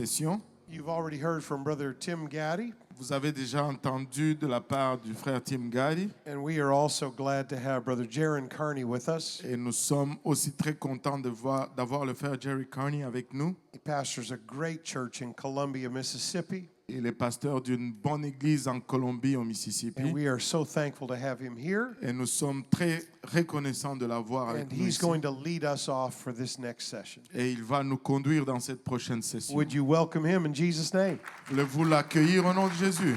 session. You've already heard from Brother Tim Gaddy, Vous avez déjà entendu de la part du frère Tim Gaddy and we are also glad to have Brother Jaron Carney with us. et nous sommes aussi très contents d'avoir le frère Jerry Carney avec nous. He pastors a great church in Columbia, Mississippi, Il est pasteur d'une bonne église en Colombie, au and Mississippi. we are so thankful to have him here. Et nous sommes très reconnaissants de l'avoir avec And nous he's ici. going to lead us off for this next session. Et il va nous conduire dans cette prochaine session. Would you welcome him in Jesus' name? Voulez-vous l'accueillir au nom de Jésus?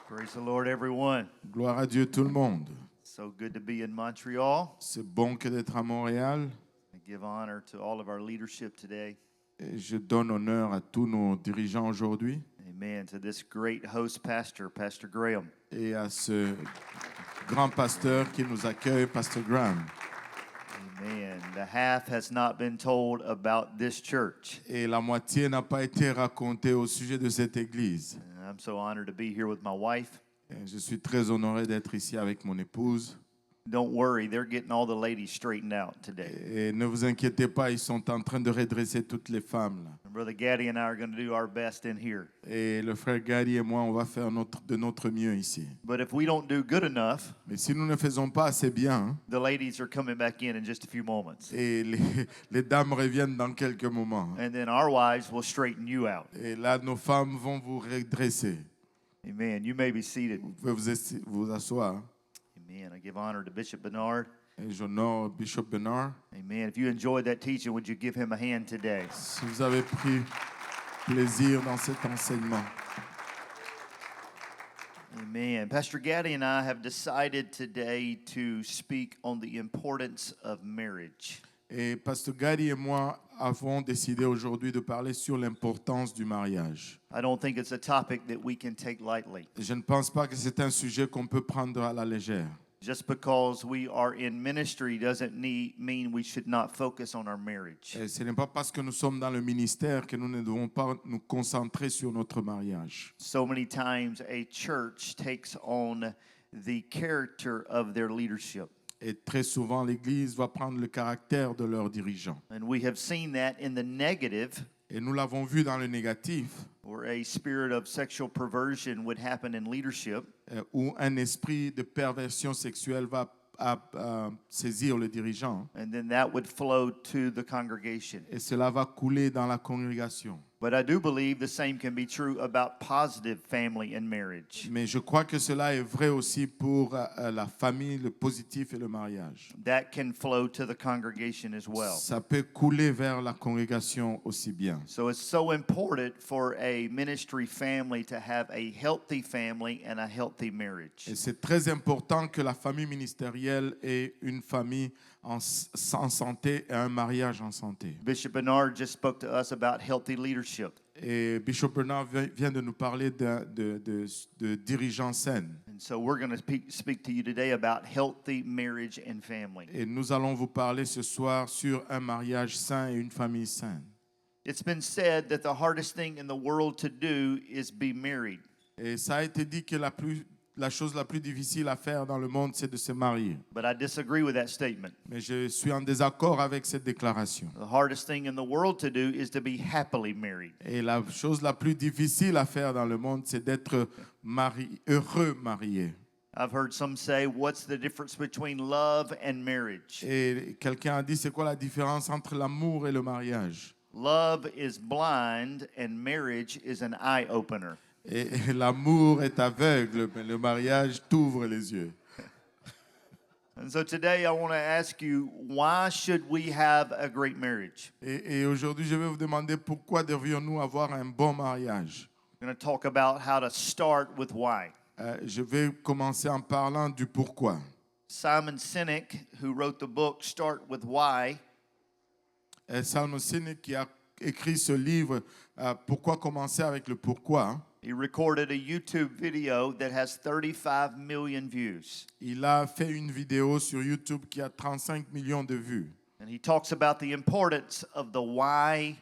Praise the Lord, everyone. Gloire à Dieu tout le monde. So good to be in Montreal. C'est bon que d'être à Montréal. I give honor to all of our leadership today. Et je donne honneur à tous nos dirigeants aujourd'hui Amen. To this great host pastor, Pastor Graham. et à ce grand pasteur qui nous accueille, Pasteur Graham. Amen. The half has not been told about this church. Et la moitié n'a pas été racontée au sujet de cette église. And I'm so honored to be here with my wife. Et je suis très honoré d'être ici avec mon épouse. Don't worry, they're getting all the ladies straightened out today. Et ne vous inquiétez pas, ils sont en train de redresser toutes les femmes là. And Brother Gaddy and I are going to do our best in here. Et le frère Gary et moi, on va faire de notre mieux ici. But if we don't do good enough, Mais si nous ne faisons pas assez bien, the ladies are coming back in just a few moments. et les dames reviennent dans quelques moments. And then our wives will straighten you out. Et là, nos femmes vont vous redresser. Amen. You may be seated. Vous pouvez vous asseoir. Amen. I give honor to Bishop Bernard. Et j'honore Bishop Bernard. Amen. If you enjoyed that teaching, would you give him a hand today? Si vous avez pris plaisir dans cet enseignement. Amen. Pastor Gaddy and I have decided today to speak on the importance of marriage. Et Pasteur Gary et moi avons décidé aujourd'hui de parler sur l'importance du mariage. I don't think it's a topic that we can take lightly. Je ne pense pas que c'est un sujet qu'on peut prendre à la légère. Just because we are in ministry doesn't mean we should not focus on our marriage. Et ce n'est pas parce que nous sommes dans le ministère que nous ne devons pas nous concentrer sur notre mariage. So many times a church takes on the character of their leadership. Et très souvent, l'Église va prendre le caractère de leurs dirigeants. And we have seen that in the negative, Et nous l'avons vu dans le négatif, where a spirit of sexual perversion would happen in leadership. Où un esprit de perversion sexuelle va saisir le dirigeant. And then that would flow to the congregation. Et cela va couler dans la congrégation. But I do believe the same can be true about positive family and marriage. Mais je crois que cela est vrai aussi pour la famille, le positif et le mariage. That can flow to the congregation as well. Ça peut couler vers la congrégation aussi bien. So it's so important for a ministry family to have a healthy family and a healthy marriage. Et c'est très important que la famille ministérielle ait une famille en santé et un mariage en santé. Bishop Bernard just spoke to us about healthy leadership. Et Bishop Bernard vient de nous parler de dirigeants sains. And so we're going to speak to you today about healthy marriage and family. Et nous allons vous parler ce soir sur un mariage sain et une famille saine. It's been said that the hardest thing in the world to do is be married. Et ça a été dit que la chose la plus difficile à faire dans le monde, c'est de se marier. But I disagree with that statement. Mais je suis en désaccord avec cette déclaration. The hardest thing in the world to do is to be happily married. Et la chose la plus difficile à faire dans le monde, c'est d'être heureux marié. I've heard some say, what's the difference between love and marriage? Et quelqu'un a dit, c'est quoi la différence entre l'amour et le mariage? Love is blind and marriage is an eye-opener. Et l'amour est aveugle, mais le mariage t'ouvre les yeux. And so today I want to ask you, why should we have a great marriage? Et aujourd'hui, je vais vous demander pourquoi devrions-nous avoir un bon mariage. I'm going to talk about how to start with why. Je vais commencer en parlant du pourquoi. Simon Sinek, who wrote the book Start with Why, Simon Sinek qui a écrit ce livre, Pourquoi commencer avec le pourquoi. he recorded a YouTube video that has 35 million views. Il a fait une vidéo sur YouTube qui a 35 millions de vues. And he talks about the importance of the why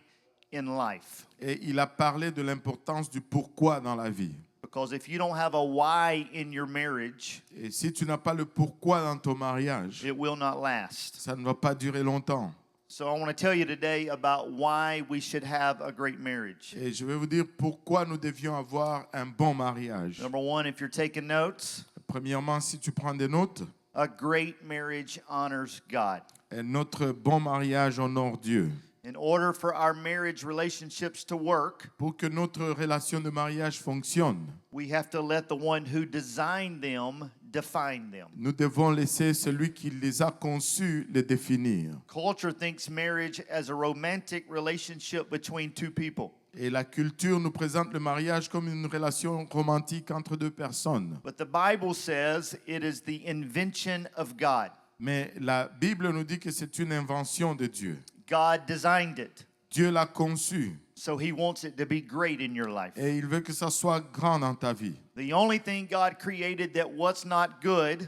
in life. Et il a parlé de l'importance du pourquoi dans la vie. Because if you don't have a why in your marriage, Et si tu n'as pas le pourquoi dans ton mariage, it will not last. ça ne va pas durer longtemps. So I want to tell you today about why we should have a great marriage. Et je vais vous dire pourquoi nous devions avoir un bon mariage. Number one, if you're taking notes, Premièrement, si tu prends des notes, a great marriage honors God. notre bon mariage honore Dieu. In order for our marriage relationships to work, Pour que notre relation de mariage fonctionne, we have to let the one who designed them define them. nous devons laisser celui qui les a conçus les définir. Culture thinks marriage as a romantic relationship between two people. Et la culture nous présente le mariage comme une relation romantique entre deux personnes. But the Bible says it is the invention of God. Mais la Bible nous dit que c'est une invention de Dieu. God designed it, Dieu l'a conçu so He wants it to be great in your life. et il veut que ça soit grand dans ta vie. The only thing God created that was not good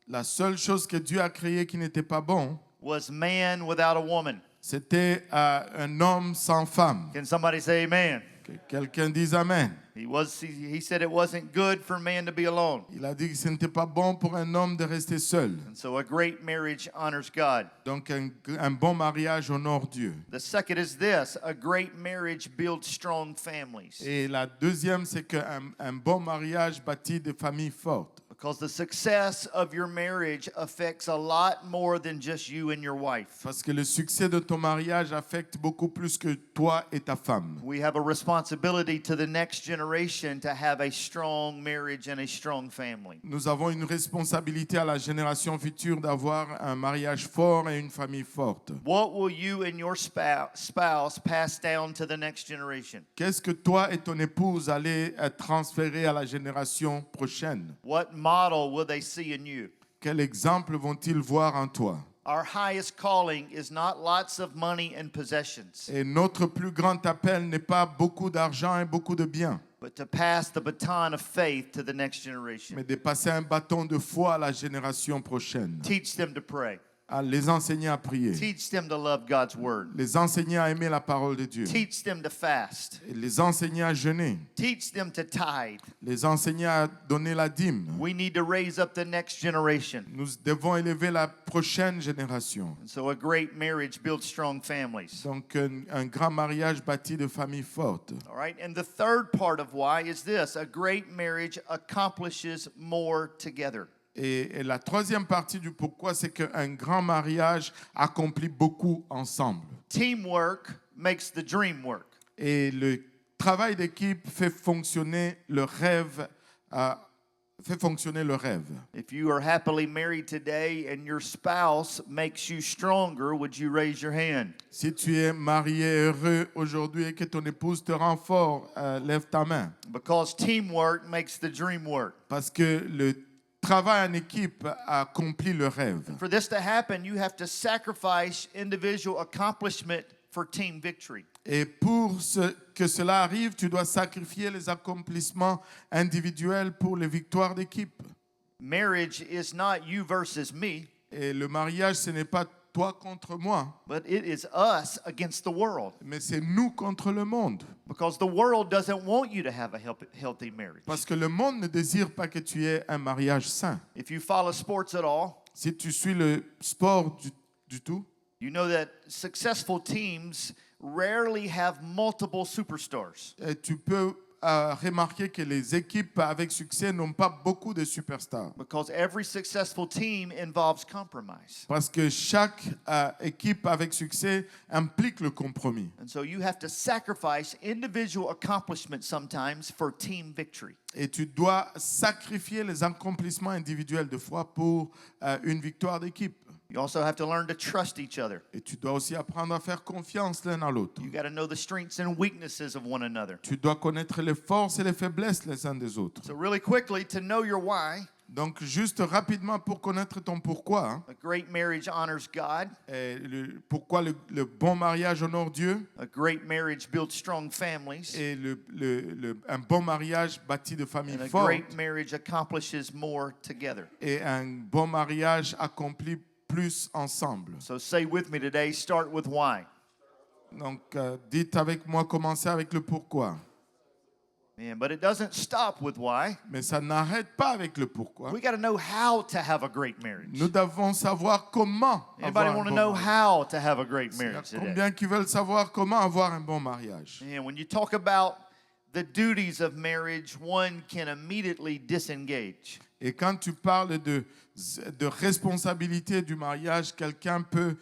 La seule chose que Dieu a créée qui n'était pas bon, was man without a woman. c'était un homme sans femme. Can somebody say amen? Que quelqu'un dise Amen. He said it wasn't good for man to be alone. Il a dit que ce n'était pas bon pour un homme de rester seul. And so a great marriage honors God. Donc un bon mariage honore Dieu. The second is this, a great marriage builds strong families. Et la deuxième, c'est qu'un bon mariage bâtit des familles fortes. Because the success of your marriage affects a lot more than just you and your wife. Parce que le succès de ton mariage affecte beaucoup plus que toi et ta femme. We have a responsibility to the next generation to have a strong marriage and a strong family. Nous avons une responsabilité à la génération future d'avoir un mariage fort et une famille forte. What will you and your spouse pass down to the next generation? Qu'est-ce que toi et ton épouse allez transférer à la génération prochaine? What model will they see in you? Quel exemple vont-ils voir en toi? Our highest calling is not lots of money and possessions, Et notre plus grand appel n'est pas beaucoup d'argent et beaucoup de biens, but to pass the baton of faith to the next generation. mais de passer un bâton de foi à la génération prochaine. Teach them to pray. À les enseigner à prier, Teach them to love God's word. les enseigner à aimer la parole de Dieu, Teach them to fast. et les enseigner à jeûner, Teach them to tithe. les enseigner à donner la dîme. We need to raise up the next generation. Nous devons élever la prochaine génération. And so a great marriage builds strong families. Donc un grand mariage bâti de familles fortes. All right, and the third part of why is this, a great marriage accomplishes more together. Et la troisième partie du pourquoi, c'est qu'un grand mariage accomplit beaucoup ensemble. Teamwork makes the dream work. Et le travail d'équipe fait fonctionner le rêve. If you are happily married today and your spouse makes you stronger, would you raise your hand? Si tu es marié heureux aujourd'hui et que ton épouse te rend fort, lève ta main. Because teamwork makes the dream work. Parce que le travail en équipe accomplit le rêve. For this to happen, you have to sacrifice individual accomplishment for team victory. Et pour que cela arrive, tu dois sacrifier les accomplissements individuels pour les victoires d'équipe. Marriage is not you versus me, Et le mariage, ce n'est pas toi contre moi, but it is us against the world. mais c'est nous contre le monde. Because the world doesn't want you to have a healthy marriage. Parce que le monde ne désire pas que tu aies un mariage sain. If you follow sports at all, Si tu suis le sport du tout, you know that successful teams rarely have multiple superstars. tu peux remarquer que les équipes avec succès n'ont pas beaucoup de superstars. Because every successful team involves compromise. Parce que chaque équipe avec succès implique le compromis. And so you have to sacrifice individual accomplishments sometimes for team victory. Et tu dois sacrifier les accomplissements individuels de foi pour une victoire d'équipe. You also have to learn to trust each other. Et tu dois aussi apprendre à faire confiance l'un à l'autre. You got to know the strengths and weaknesses of one another. Tu dois connaître les forces et les faiblesses les uns des autres. So really quickly, to know your why, Donc, juste rapidement pour connaître ton pourquoi, a great marriage honors God. pourquoi le bon mariage honore Dieu, A great marriage builds strong families. et un bon mariage bâtit de familles And a fortes, great marriage accomplishes more together. et un bon mariage accomplit plus ensemble. So say with me today, start with why. Donc, dites avec moi, commencez avec le pourquoi. Man, but it doesn't stop with why. Mais ça n'arrête pas avec le pourquoi. We got to know how to have a great marriage. Nous devons savoir comment Anybody avoir want un to bon know mariage. how to have a great Il y a marriage today? combien qui veulent savoir comment avoir un bon mariage? And when you talk about the duties of marriage, one can immediately disengage. Et quand tu parles de responsabilité du mariage, quelqu'un peut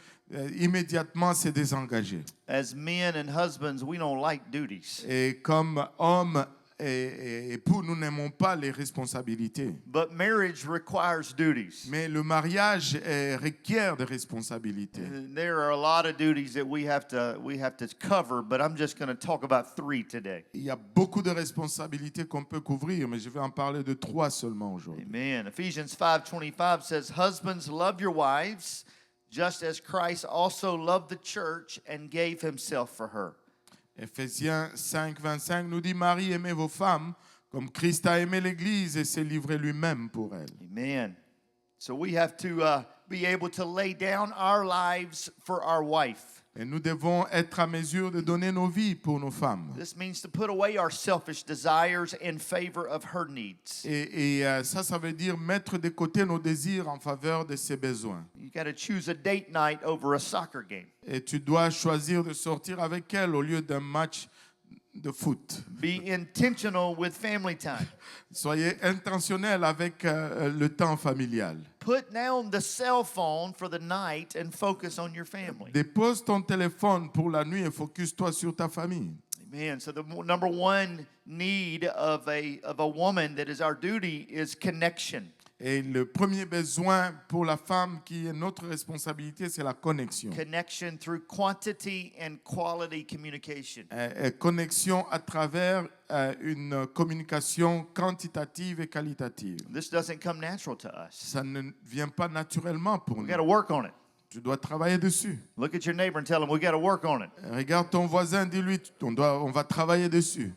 immédiatement se désengager. As men and husbands, we don't like duties. Et comme hommes et époux, nous n'aimons pas les responsabilités. But marriage requires duties. Mais le mariage requiert de responsabilités. There are a lot of duties that we have to cover, but I'm just going to talk about 3 today. Il y a beaucoup de responsabilités qu'on peut couvrir, mais je vais en parler de 3 seulement aujourd'hui. Amen. Ephesians 5:25 says, "Husbands, love your wives, just as Christ also loved the church and gave himself for her." Éphésiens 5, 25 nous dit, Marie, aimez vos femmes comme Christ a aimé l'Église et s'est livré lui-même pour elle. Amen. So we have to be able to lay down our lives for our wife. Et nous devons être à mesure de donner nos vies pour nos femmes. This means to put away our selfish desires in favor of her needs. Et ça veut dire mettre de côté nos désirs en faveur de ses besoins. You got to choose a date night over a soccer game. Et tu dois choisir de sortir avec elle au lieu d'un match de foot. Be intentional with family time. Soyez intentionnels avec le temps familial. Put down the cell phone for the night and focus on your family. Dépose ton téléphone pour la nuit et focus-toi sur ta famille. Amen. So the number one need of a woman that is our duty is connection. Et le premier besoin pour la femme qui est notre responsabilité, c'est la connexion. Connection through quantity and quality communication. Connexion à travers une communication quantitative et qualitative. This doesn't come natural to us. Ça ne vient pas naturellement pour We nous. got to work on it. Tu dois travailler dessus. Look at your neighbor and tell him we got to work on it. Regarde ton voisin, dis-lui, on va travailler dessus.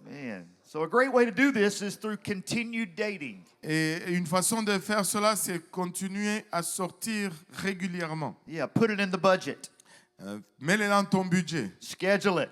Amen. So a great way to do this is through continued dating. Et une façon de faire cela, c'est continuer à sortir régulièrement. Yeah, put it in the budget. Mets-le dans ton budget. Schedule it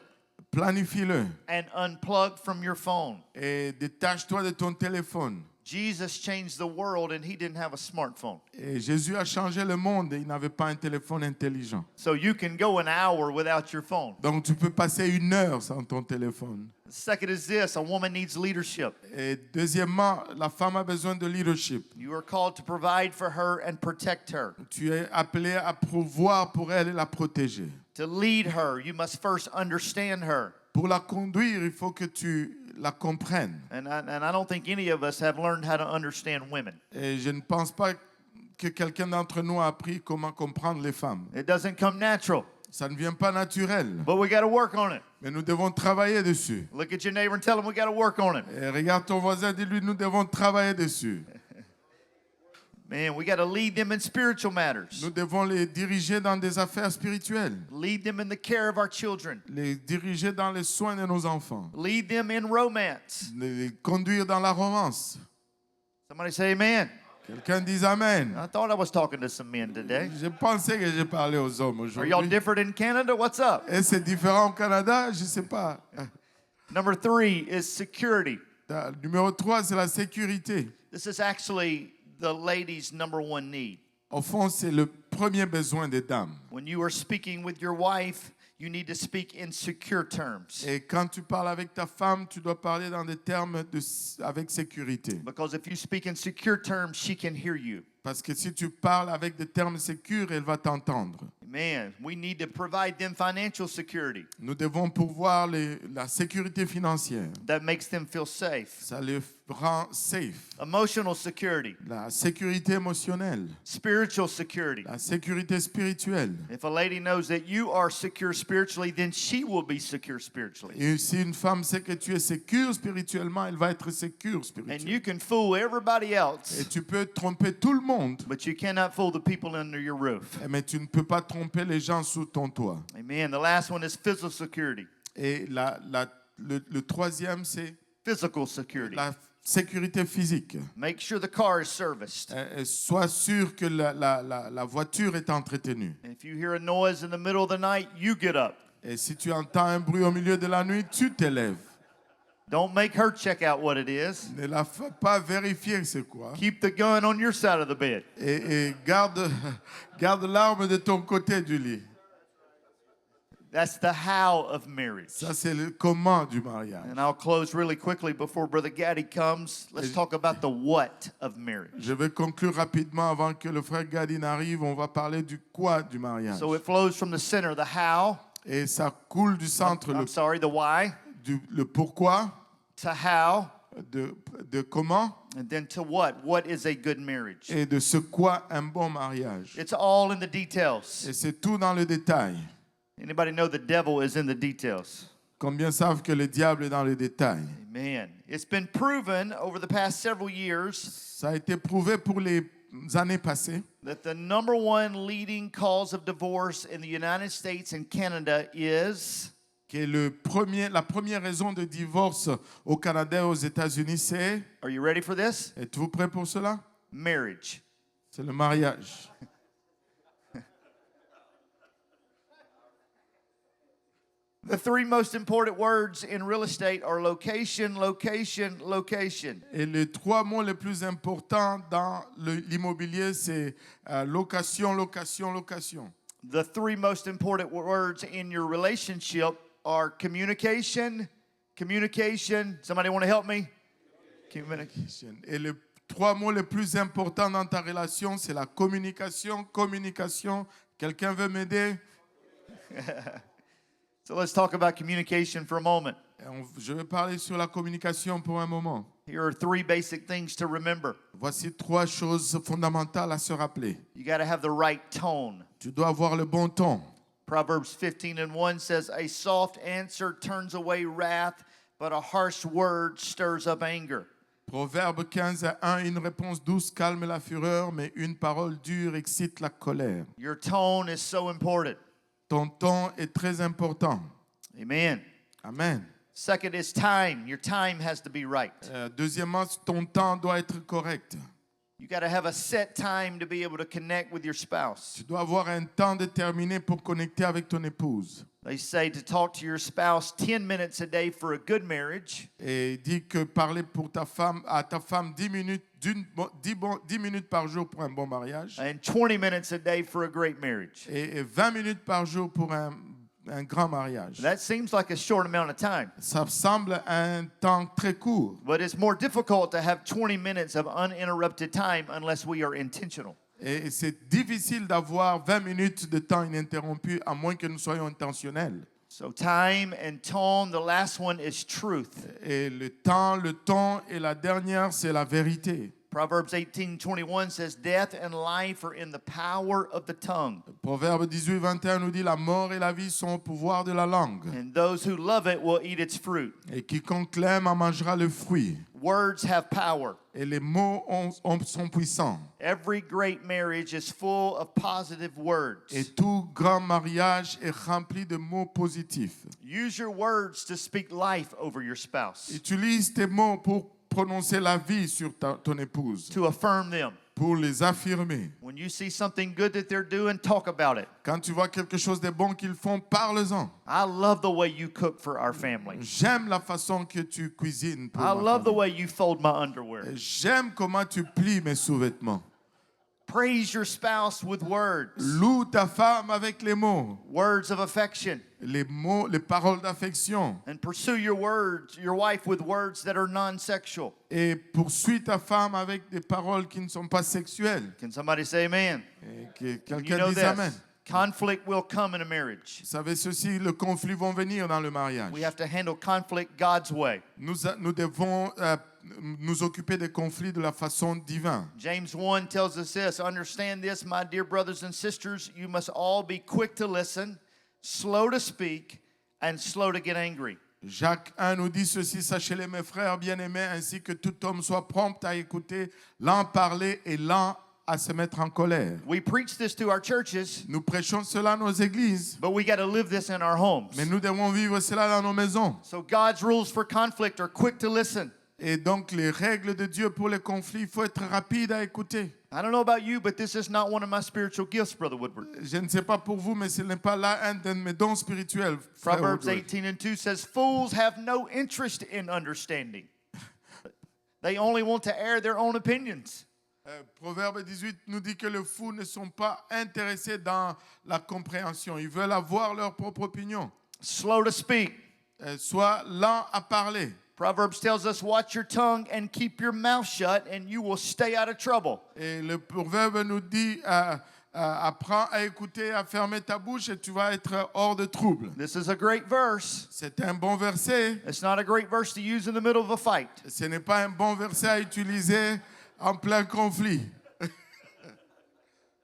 Planifie-le. and unplug from your phone. Et détache-toi de ton téléphone. Jesus changed the world and he didn't have a smartphone. Et Jésus a changé le monde et il n'avait pas un téléphone intelligent. So you can go an hour without your phone. Donc tu peux passer 1 heure sans ton téléphone. Second is this, a woman needs leadership. Et deuxièmement, la femme a besoin de leadership. You are called to provide for her and protect her. Tu es appelé à pourvoir pour elle et la protéger. To lead her, you must first understand her. Pour la conduire, il faut que tu la comprennes. And I don't think any of us have learned how to understand women. Et je ne pense pas que quelqu'un d'entre nous a appris comment comprendre les femmes. It doesn't come natural, Ça ne vient pas naturel. but we got to work on it. Mais nous devons travailler dessus. Look at your neighbor and tell him we got to work on it. Et regarde ton voisin, dis-lui, nous devons travailler dessus. Man, we got to lead them in spiritual matters. Nous devons les diriger dans des affaires spirituelles. Lead them in the care of our children. Les diriger dans les soins de nos enfants. Lead them in romance. Les conduire dans la romance. Somebody say amen. Quelqu'un dise Amen. I thought I was talking to some men today. Je pensais que j'ai parlé aux hommes Are y'all aujourd'hui. different in Canada? What's up? Et c'est différent au Canada? Je ne sais pas. Number 3 is security. Numéro 3, c'est la sécurité. This is actually the lady's number one need. Au fond, c'est le premier besoin des dames. When you are speaking with your wife, you need to speak in secure terms. Et quand tu parles avec ta femme, tu dois parler dans des termes avec sécurité. Because if you speak in secure terms, she can hear you. Parce que si tu parles avec des termes sécurs, elle va t'entendre. Man, we need to provide them financial security Nous devons pourvoir la sécurité financière. that makes them feel safe. Ça les rend safe. Emotional security, La sécurité émotionnelle, spiritual security. la sécurité spirituelle. If a lady knows that you are secure spiritually, then she will be secure spiritually. Et si une femme sait que tu es sécure spirituellement, elle va être sécure And spirituellement. you can fool everybody Et else, tu peux tromper tout le monde, but you cannot fool the people under your roof. mais tu ne peux pas tromper les gens sous ton toit. Amen. The last one is physical security. Et le troisième, c'est Physical security. la sécurité physique. Make sure the car is serviced. Sois sûr que la voiture est entretenue. And if you hear a noise in the middle of the night, you get up. Et si tu entends un bruit au milieu de la nuit, tu t'élèves. Don't make her check out what it is. Ne la fais pas vérifier c'est quoi. Keep the gun on your side of the bed. Et garde, garde l'arme de ton côté du lit. That's the how of marriage. Ça, c'est le comment du mariage. And I'll close really quickly before Brother Gaddy comes. Let's talk about the what of marriage. Je vais conclure rapidement avant que le frère Gadin arrive. On va parler du quoi du mariage. So it flows from the center, the how. Et ça coule du centre, The why. le pourquoi, To how. de comment, And then to what. What is a good marriage? et de ce quoi un bon mariage. It's all in the details. Et c'est tout dans le détail. Anybody know the devil is in the details? Combien savent que le diable est dans le détail? Amen. It's been proven over the past several years Ça a été prouvé pour les années passées that the number one leading cause of divorce in the United States and Canada is que la première raison de divorce au Canada et aux États-Unis, c'est, are you ready for this? êtes-vous prêts pour cela? Marriage. C'est le mariage. The three most important words in real estate are location, location, location. Et les trois mots les plus importants dans l'immobilier, c'est location, location, location. The three most important words in your relationship are communication, communication. Somebody want to help me? Communication. Et les trois mots les plus importants dans ta relation, c'est la communication, communication. Quelqu'un veut m'aider? So let's talk about communication for a moment. Je vais parler sur la communication pour un moment. Here are three basic things to remember. Voici trois choses fondamentales à se rappeler. You got to have the right tone. Tu dois avoir le bon ton. Proverbs 15:1 says, a soft answer turns away wrath, but a harsh word stirs up anger. Proverbe 15:1, une réponse douce calme la fureur, mais une parole dure excite la colère. Your tone is so important. Ton ton est très important. Amen. Amen. Second is time. Your time has to be right. Deuxièmement, ton temps doit être correct. You got to have a set time to be able to connect with your spouse. Tu dois avoir un temps déterminé pour connecter avec ton épouse. They say to talk to your spouse 10 minutes a day for a good marriage. Et il dit que parler à ta femme 10 minutes, 10 minutes par jour pour un bon mariage. And 20 minutes a day for a great marriage. Et 20 minutes par jour pour un grand mariage. That seems like a short amount of time. Ça semble un temps très court. But it's more difficult to have 20 minutes of uninterrupted time unless we are intentional. Et c'est difficile d'avoir 20 minutes de temps ininterrompu à moins que nous soyons intentionnels. So time and tone, the last one is truth. Et le temps, le ton et la dernière, c'est la vérité. Proverbs 18:21 says, death and life are in the power of the tongue. Proverbe 18:21 nous dit la mort et la vie sont au pouvoir de la langue. And those who love it will eat its fruit. Et quiconque l'aime en mangera le fruit. Words have power. Et les mots sont puissants. Every great marriage is full of positive words. Et tout grand mariage est rempli de mots positifs. Use your words to speak life over your spouse, Utilise tes mots pour prononcer la vie sur ton épouse, to affirm them. pour les affirmer. When you see something good that they're doing, talk about it. Quand tu vois quelque chose de bon qu'ils font, parle-en. I love the way you cook for our family. J'aime la façon que tu cuisines pour I ma love the famille. way you fold my underwear. J'aime comment tu plies mes sous-vêtements. Praise your spouse with words. Loue ta femme avec les mots, Words of affection. les paroles d'affection. And pursue your wife with words that are non-sexual. Et poursuis ta femme avec des paroles qui ne sont pas sexuelles. Can somebody say amen? Et que You quelqu'un know dise Amen. this. Conflict will come in a marriage. Vous savez ceci, le conflit vont venir dans le mariage. We have to handle conflict God's way. Nous devons nous occuper des conflits de la façon divine. James 1 tells us this, understand this, my dear brothers and sisters, you must all be quick to listen, slow to speak, and slow to get angry. Jacques 1 nous dit ceci, sachez-le mes frères bien-aimés, ainsi que tout homme soit prompt à écouter, lent à parler et lent à se mettre en colère. We preach this to our churches, Nous prêchons cela à nos églises, but we got to live this in our homes. mais nous devons vivre cela dans nos maisons. So God's rules for conflict are quick to listen. Et donc les règles de Dieu pour les conflits, il faut être rapide à écouter. I don't know about you, but this is not one of my spiritual gifts, Brother Woodward. Je ne sais pas pour vous, mais ce n'est pas là un de mes dons spirituels. Frère Proverbs Woodward. 18:2 says, fools have no interest in understanding. They only want to air their own opinions. Proverbe 18 nous dit que les fous ne sont pas intéressés dans la compréhension. Ils veulent avoir leur propre opinion. Slow to speak. Sois lent à parler. Proverbs tells us, watch your tongue and keep your mouth shut, and you will stay out of trouble. Et le proverbe nous dit apprends à écouter, à fermer ta bouche et tu vas être hors de trouble. This is a great verse. C'est un bon verset. It's not a great verse to use in the middle of a fight. Ce n'est pas un bon verset à utiliser en plein conflit.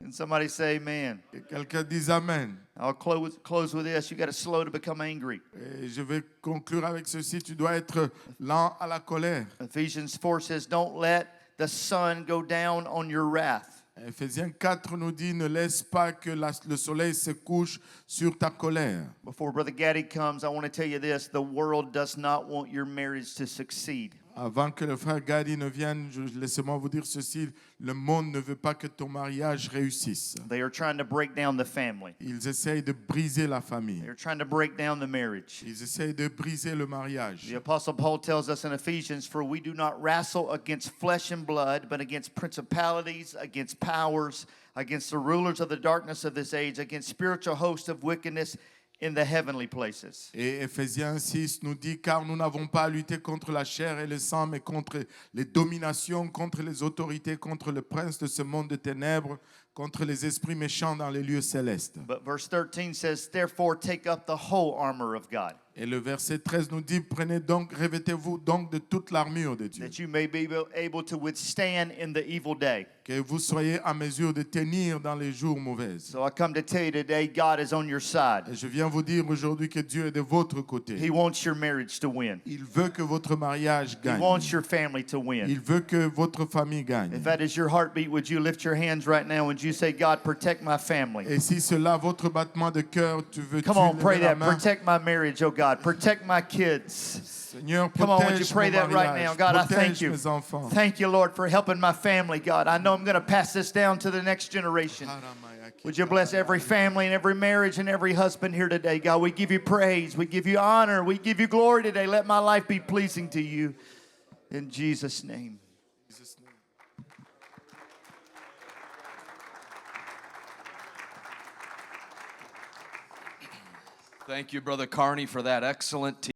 And somebody say amen. Et quelqu'un dise Amen. I'll close with this. You got to slow to become angry. Et je vais conclure avec ceci. Tu dois être lent à la colère. Ephesians 4 says, don't let the sun go down on your wrath. Éphésiens 4 nous dit ne laisse pas que le soleil se couche sur ta colère. Before Brother Gaddy comes, I want to tell you this. The world does not want your marriage to succeed. Avant que le frère Gadi ne vienne, laissez-moi vous dire ceci, le monde ne veut pas que ton mariage réussisse. They are trying to break down the family. Ils essayent de briser la famille. They are trying to break down the marriage. Ils essayent de briser le mariage. The Apostle Paul tells us in Ephesians, for we do not wrestle against flesh and blood, but against principalities, against powers, against the rulers of the darkness of this age, against spiritual hosts of wickedness in the heavenly places. Et Éphésiens 6 nous dit, car nous n'avons pas à lutter contre la chair et le sang, mais contre les dominations, contre les autorités, contre le prince de ce monde de ténèbres, contre les esprits méchants dans les lieux célestes. But verse 13 says, therefore take up the whole armor of God, Et le verset 13 nous dit, revêtez-vous donc de toute l'armure de Dieu, that you may be able to withstand in the evil day. que vous soyez à mesure de tenir dans les jours mauvais. So I come to tell you today, God is on your side. Et je viens vous dire aujourd'hui que Dieu est de votre côté. He wants your marriage to win. Il veut que votre mariage He gagne. wants your family to win. Il veut que votre famille gagne. If that is your heartbeat, would you lift your hands right now and you say, God, protect my family? Et si cela, votre battement de cœur, tu veux Come on, lever pray la that. main. Protect my marriage, oh God. Protect my kids. Seigneur, Come on, would you protège pray mon that right mariage, now? God, I thank protège you. mes enfants. Thank you, Lord, for helping my family, God. I know I'm going to pass this down to the next generation. Would you bless every family and every marriage and every husband here today, God? We give you praise. We give you honor. We give you glory today. Let my life be pleasing to you. In Jesus' name. Thank you, Brother Carney, for that excellent teaching.